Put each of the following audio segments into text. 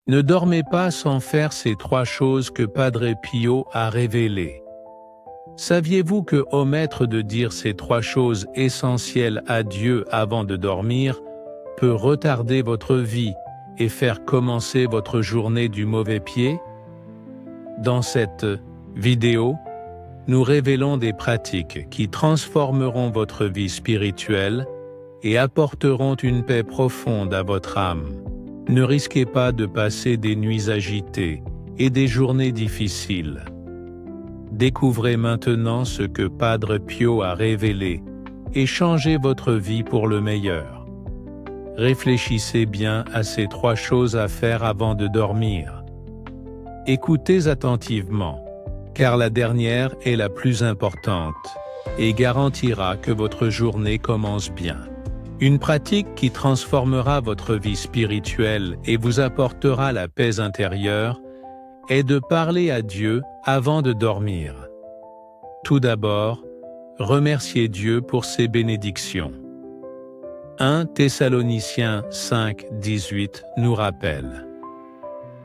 Ne dormez pas sans faire ces 3 choses que Padre Pio a révélées. Saviez-vous que omettre de dire ces 3 choses essentielles à Dieu avant de dormir peut retarder votre vie et faire commencer votre journée du mauvais pied? Dans cette vidéo, nous révélons des pratiques qui transformeront votre vie spirituelle et apporteront une paix profonde à votre âme. Ne risquez pas de passer des nuits agitées et des journées difficiles. Découvrez maintenant ce que Padre Pio a révélé et changez votre vie pour le meilleur. Réfléchissez bien à ces 3 choses à faire avant de dormir. Écoutez attentivement, car la dernière est la plus importante et garantira que votre journée commence bien. Une pratique qui transformera votre vie spirituelle et vous apportera la paix intérieure est de parler à Dieu avant de dormir. Tout d'abord, remerciez Dieu pour ses bénédictions. 1 Thessaloniciens 5, 18 nous rappelle: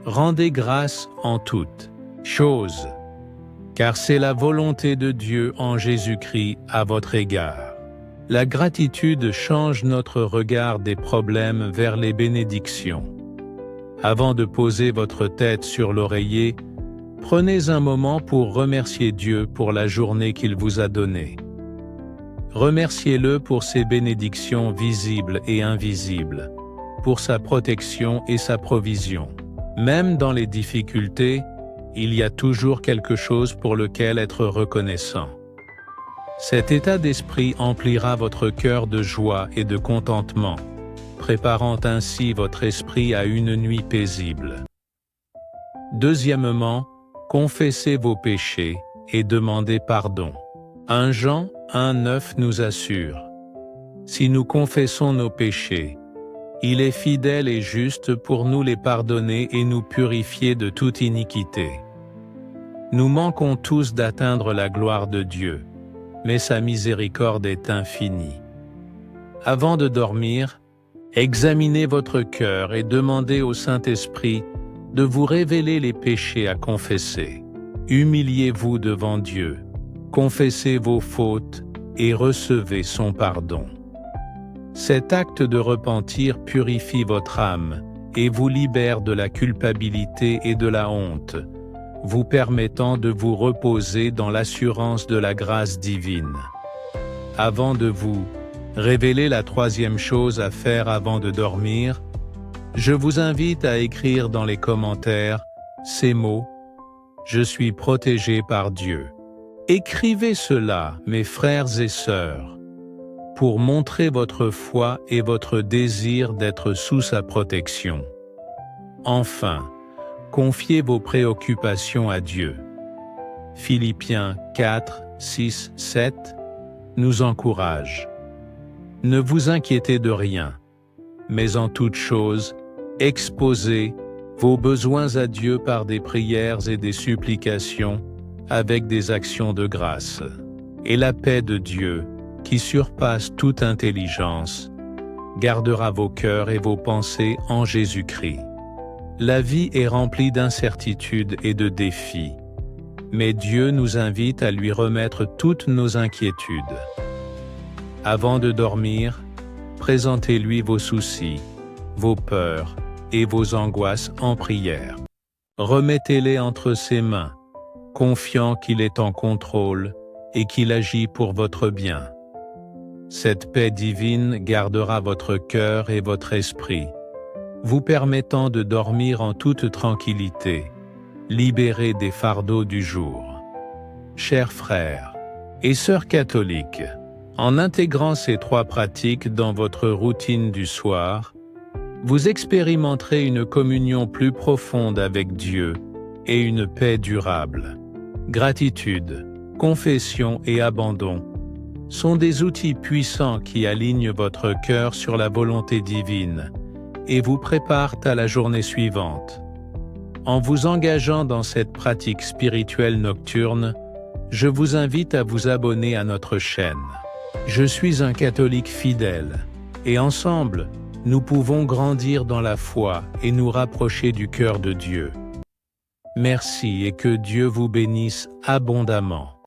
Rendez grâce en toutes choses, car c'est la volonté de Dieu en Jésus-Christ à votre égard. La gratitude change notre regard des problèmes vers les bénédictions. Avant de poser votre tête sur l'oreiller, prenez un moment pour remercier Dieu pour la journée qu'il vous a donnée. Remerciez-le pour ses bénédictions visibles et invisibles, pour sa protection et sa provision. Même dans les difficultés, il y a toujours quelque chose pour lequel être reconnaissant. Cet état d'esprit emplira votre cœur de joie et de contentement, préparant ainsi votre esprit à une nuit paisible. Deuxièmement, confessez vos péchés et demandez pardon. 1 Jean 1,9 nous assure: Si nous confessons nos péchés, il est fidèle et juste pour nous les pardonner et nous purifier de toute iniquité. Nous manquons tous d'atteindre la gloire de Dieu, mais sa miséricorde est infinie. Avant de dormir, examinez votre cœur et demandez au Saint-Esprit de vous révéler les péchés à confesser. Humiliez-vous devant Dieu, confessez vos fautes et recevez son pardon. Cet acte de repentir purifie votre âme et vous libère de la culpabilité et de la honte, vous permettant de vous reposer dans l'assurance de la grâce divine. Avant de vous révéler la 3e chose à faire avant de dormir, je vous invite à écrire dans les commentaires ces mots: Je suis protégé par Dieu. Écrivez cela, mes frères et sœurs, pour montrer votre foi et votre désir d'être sous sa protection. Enfin, confiez vos préoccupations à Dieu. Philippiens 4, 6, 7 nous encourage. Ne vous inquiétez de rien, mais en toute chose, exposez vos besoins à Dieu par des prières et des supplications avec des actions de grâce. Et la paix de Dieu, qui surpasse toute intelligence, gardera vos cœurs et vos pensées en Jésus-Christ. La vie est remplie d'incertitudes et de défis, mais Dieu nous invite à lui remettre toutes nos inquiétudes. Avant de dormir, présentez-lui vos soucis, vos peurs et vos angoisses en prière. Remettez-les entre ses mains, confiant qu'il est en contrôle et qu'il agit pour votre bien. Cette paix divine gardera votre cœur et votre esprit, vous permettant de dormir en toute tranquillité, libérés des fardeaux du jour. Chers frères et sœurs catholiques, en intégrant ces 3 pratiques dans votre routine du soir, vous expérimenterez une communion plus profonde avec Dieu et une paix durable. Gratitude, confession et abandon sont des outils puissants qui alignent votre cœur sur la volonté divine et vous préparent à la journée suivante. En vous engageant dans cette pratique spirituelle nocturne, je vous invite à vous abonner à notre chaîne. Je suis un catholique fidèle, et ensemble, nous pouvons grandir dans la foi et nous rapprocher du cœur de Dieu. Merci et que Dieu vous bénisse abondamment.